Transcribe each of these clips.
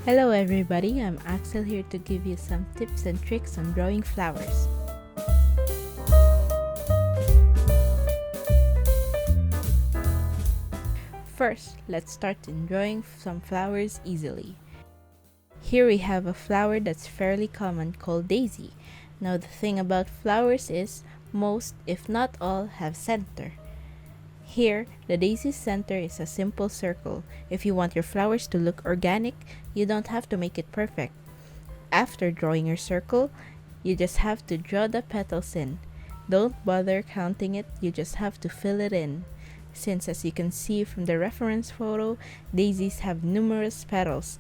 Hello everybody, I'm Axel here to give you some tips and tricks on drawing flowers. First, let's start in drawing some flowers easily. Here we have a flower that's fairly common called daisy. Now the thing about flowers is, most, if not all, have center. Here, the daisy's center is a simple circle. If you want your flowers to look organic, you don't have to make it perfect. After drawing your circle, you just have to draw the petals in. Don't bother counting it, you just have to fill it in. Since, as you can see from the reference photo, daisies have numerous petals.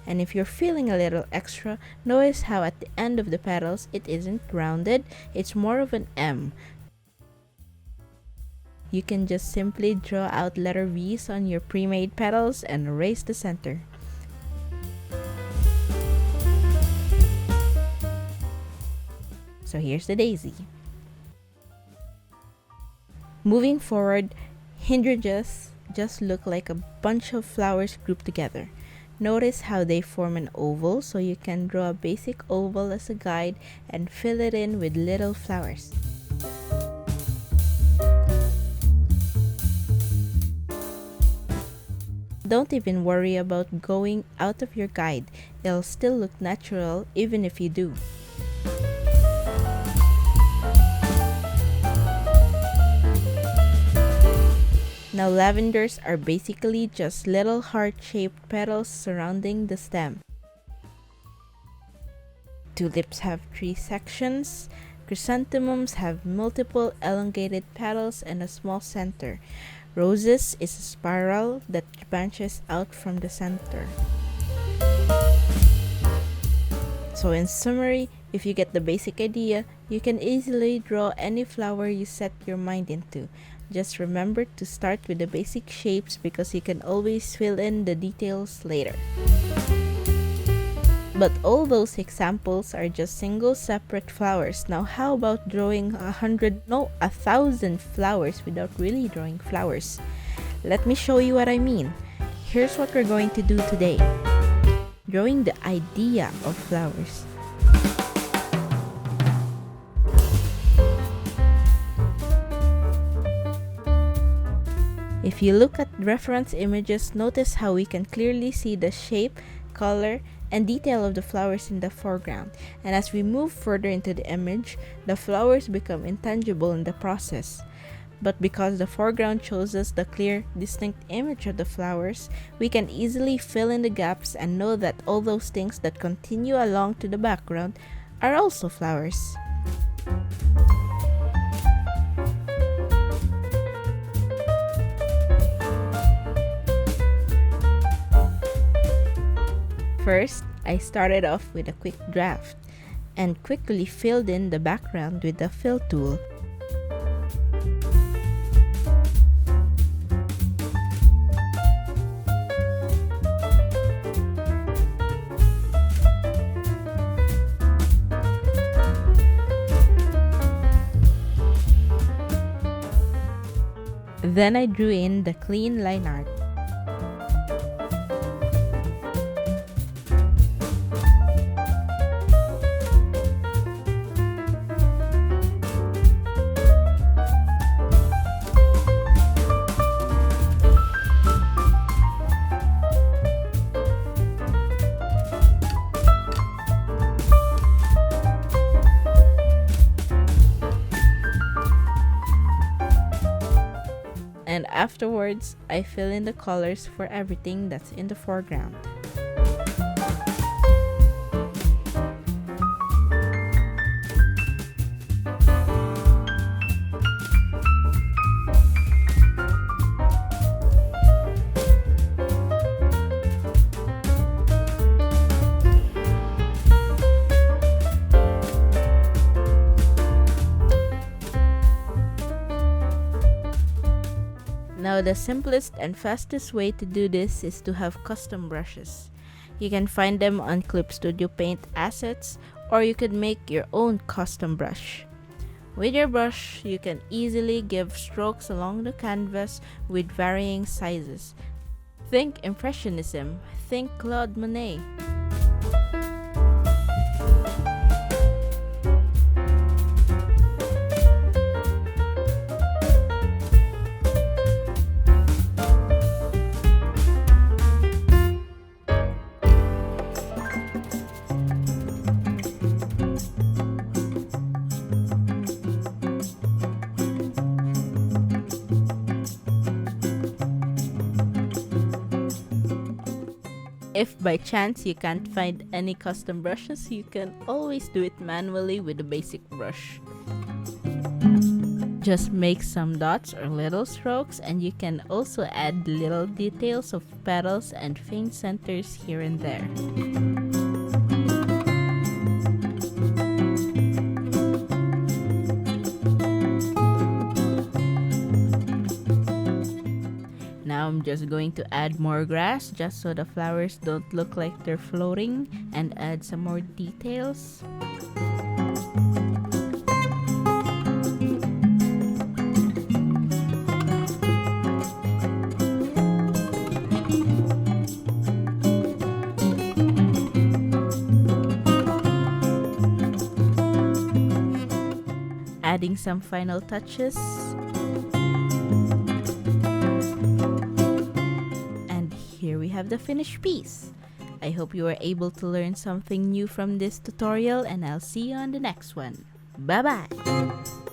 And if you're feeling a little extra, notice how at the end of the petals it isn't rounded, it's more of an M. You can just simply draw out letter V's on your pre-made petals and erase the center. So here's the daisy. Moving forward, hydrangeas just look like a bunch of flowers grouped together. Notice how they form an oval, so you can draw a basic oval as a guide and fill it in with little flowers. Don't even worry about going out of your guide. It'll still look natural even if you do. Now lavenders are basically just little heart-shaped petals surrounding the stem. Tulips have 3 sections. Chrysanthemums have multiple elongated petals and a small center. Roses is a spiral that branches out from the center. So in summary, if you get the basic idea, you can easily draw any flower you set your mind into. Just remember to start with the basic shapes because you can always fill in the details later. But all those examples are just single separate flowers. Now how about drawing 1,000 flowers without really drawing flowers? Let me show you what I mean. Here's what we're going to do today. Drawing the idea of flowers. If you look at reference images, notice how we can clearly see the shape, color, and detail of the flowers in the foreground. And as we move further into the image, the flowers become intangible in the process. But because the foreground shows us the clear, distinct image of the flowers, we can easily fill in the gaps and know that all those things that continue along to the background are also flowers. First, I started off with a quick draft and quickly filled in the background with the fill tool. Then I drew in the clean line art. And afterwards, I fill in the colors for everything that's in the foreground. Now the simplest and fastest way to do this is to have custom brushes. You can find them on Clip Studio Paint assets, or you could make your own custom brush. With your brush, you can easily give strokes along the canvas with varying sizes. Think Impressionism. Think Claude Monet. If by chance you can't find any custom brushes, you can always do it manually with a basic brush. Just make some dots or little strokes, and you can also add little details of petals and faint centers here and there. Now I'm just going to add more grass just so the flowers don't look like they're floating, and add some more details. Adding some final touches. Here we have the finished piece. I hope you were able to learn something new from this tutorial, and I'll see you on the next one. Bye bye!